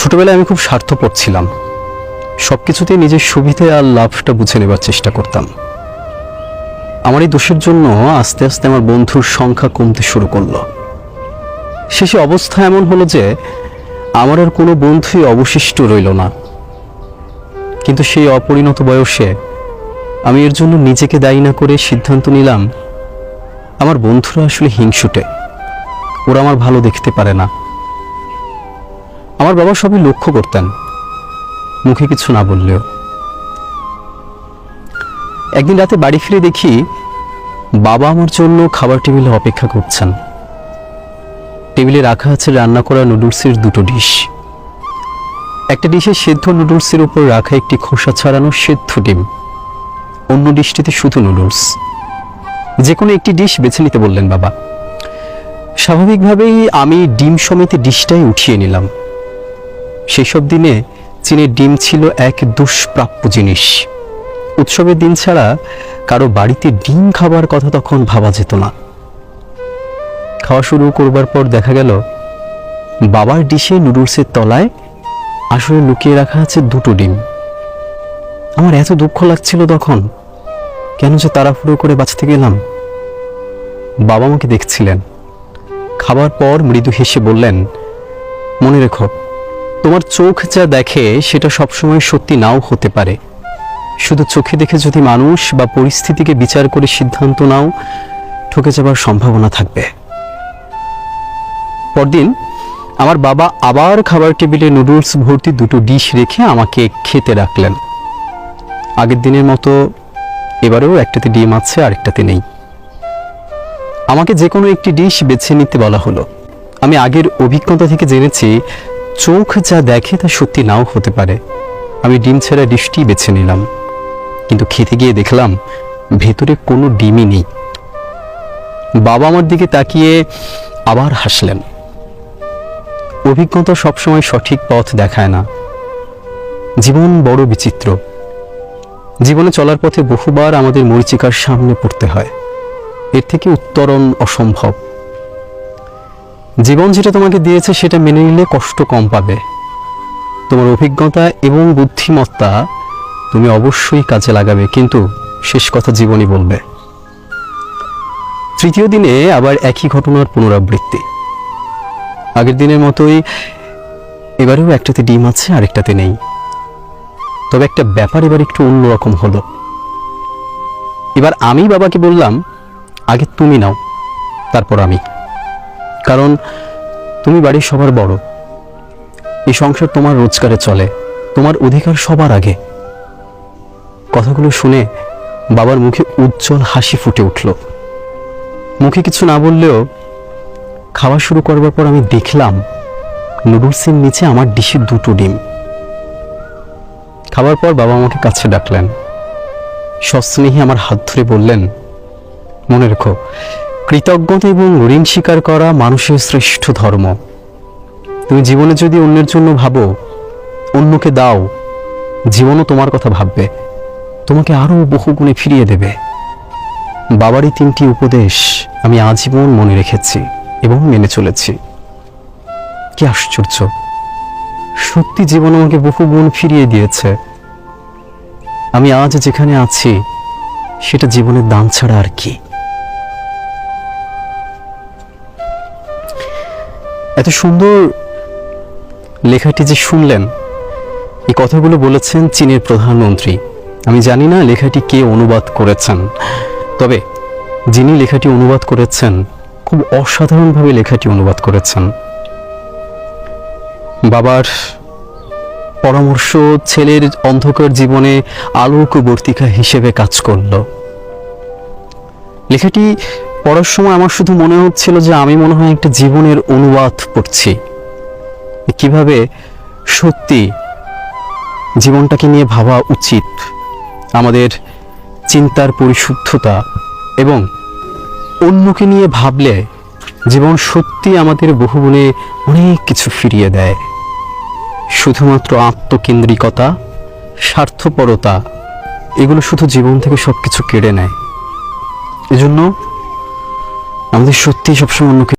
ছোটবেলায় আমি খুব স্বার্থপর ছিলাম। সবকিছুতেই নিজের সুবিধে আর লাভটা বুঝে নেবার চেষ্টা করতাম। আমার এই দোষের জন্য আস্তে আস্তে আমার বন্ধুর সংখ্যা কমতে শুরু করলো। শেষে অবস্থা এমন হলো যে আমার আর কোনো বন্ধুই অবশিষ্ট রইল না। কিন্তু সেই অপরিণত বয়সে আমি এর জন্য নিজেকে দায়ী না করে সিদ্ধান্ত নিলাম, আমার বন্ধুরা আসলে হিংসুটে, ওরা আমার ভালো দেখতে পারে না। আমার বাবা সবই লক্ষ্য করতেন, মুখে কিছু না বললেও। একদিন রাতে বাড়ি ফিরে দেখি বাবা আমার জন্য খাবার টেবিলে অপেক্ষা করছেন। টেবিলে রাখা আছে রান্না করা নুডলসের দুটো ডিশ। একটা ডিশে সেদ্ধ নুডলসের উপর রাখা একটি খোসা ছাড়ানো সেদ্ধ ডিম, অন্য ডিশটিতে শুধু নুডলস। যে কোনো একটি ডিশ বেছে নিতে বললেন বাবা। স্বাভাবিকভাবেই আমি ডিম সমেত ডিশটাই উঠিয়ে নিলাম। সেই সব দিনে চীনের ডিম ছিল এক দুষ্প্রাপ্য জিনিস। উৎসবের দিন ছাড়া কারো বাড়িতে ডিম খাবার কথা তখন ভাবা যেত না। খাওয়া শুরু করবার পর দেখা গেল বাবার ডিশে নুডলসের তলায় আসলে লুকিয়ে রাখা আছে দুটো ডিম। আমার এত দুঃখ লাগছিল তখন, কেন যে তাড়াহুড়ো করে বাঁচতে গেলাম। বাবা আমাকে দেখছিলেন। খাবার পর মৃদু হেসে বললেন, মনে রেখো, তোমার চোখ যা দেখে সেটা সবসময় সত্যি নাও হতে পারে। শুধু চোখে দেখে যদি মানুষ বা পরিস্থিতিকে বিচার করে সিদ্ধান্ত নাও, ঠকে যাবার সম্ভাবনা থাকবে। পরদিন আমার বাবা আবার খাবার টেবিলে নুডলস ভর্তি দুটো ডিশ রেখে আমাকে খেতে রাখলেন। আগের দিনের মতো এবারেও একটাতে ডিম আছে, আরেকটাতে নেই। আমাকে যে কোনো একটি ডিশ বেছে নিতে বলা হলো। আমি আগের অভিজ্ঞতা থেকে জেনেছি, চোখ যা দেখে তা সত্যি নাও হতে পারে। আমি ডিম ছাড়া ডিশটি বেছে নিলাম, কিন্তু খেতে গিয়ে দেখলাম ভেতরে কোনো ডিমই নেই। বাবা আমার দিকে তাকিয়ে আবার হাসলেন। অভিজ্ঞতা সবসময় সঠিক পথ দেখায় না। জীবন বড় বিচিত্র। জীবনে চলার পথে বহুবার আমাদের মরীচিকার সামনে পড়তে হয়। এর থেকে উত্তরণ অসম্ভব। জীবন যেটা তোমাকে দিয়েছে সেটা মেনে নিলে কষ্ট কম পাবে। তোমার অভিজ্ঞতা এবং বুদ্ধিমত্তা তুমি অবশ্যই কাজে লাগাবে, কিন্তু শেষ কথা জীবনই বলবে। তৃতীয় দিনে আবার একই ঘটনার পুনরাবৃত্তি। আগের দিনের মতোই এবারেও একটাতে ডিম আছে, আরেকটাতে নেই। তবে একটা ব্যাপার এবার একটু অন্যরকম হলো। এবার আমি বাবাকে বললাম, আগে তুমি নাও, তারপর আমি। কারণ তুমি বাড়ির সবার বড়। এই সংসার তোমার রোজগারে চলে, তোমার অধিকার সবার আগে। কথাগুলো শুনে বাবার মুখে উজ্জ্বল হাসি ফুটে উঠল। মুখে কিছু না বললেও খাওয়া শুরু করবার পর আমি দেখলাম নুডলসের নিচে আমার ডিশে দুটো ডিম। খাবার পর বাবা আমাকে কাছে ডাকলেন। সস্নেহে আমার হাত ধরে বললেন, মনে রেখো, কৃতজ্ঞতা এবং ঋণ স্বীকার করা মানুষের শ্রেষ্ঠ ধর্ম। তুমি জীবনে যদি অন্যের জন্য ভাবো, অন্যকে দাও, জীবনও তোমার কথা ভাববে, তোমাকে আরো বহু গুণে ফিরিয়ে দেবে। বাবার এই তিনটি উপদেশ আমি আজীবন মনে রেখেছি এবং মেনে চলেছি। কি আশ্চর্য, সত্যি জীবন আমাকে বহু গুণ ফিরিয়ে দিয়েছে। আমি আজ যেখানে আছি সেটা জীবনের দান ছাড়া আর কি। এত সুন্দর লেখাটি যে শুনলেন, এই কথাগুলো বলেছেন চীনের প্রধানমন্ত্রী। আমি জানি না লেখাটি কে অনুবাদ করেছেন, তবে যিনি লেখাটি অনুবাদ করেছেন খুব অসাধারণভাবে লেখাটি অনুবাদ করেছেন। বাবার পরামর্শ ছেলের অন্ধকার জীবনে আলোকবর্তিকা হিসেবে কাজ করল। লেখাটি পড়ার সময় আমার শুধু মনে হচ্ছিল যে আমি মনে হয় একটা জীবনের অনুবাদ পড়ছি। কিভাবে সত্যি জীবনটাকে নিয়ে ভাবা উচিত, আমাদের চিন্তার পরিশুদ্ধতা, এবং অন্যকে নিয়ে ভাবলে জীবন সত্যি আমাদের বহুগুণে অনেক কিছু ফিরিয়ে দেয়। শুধুমাত্র আত্মকেন্দ্রিকতা, স্বার্থপরতা, এগুলো শুধু জীবন থেকে সবকিছু কেড়ে নেয়। এজন্য আমাদের সত্যি সবসময় অন্যকে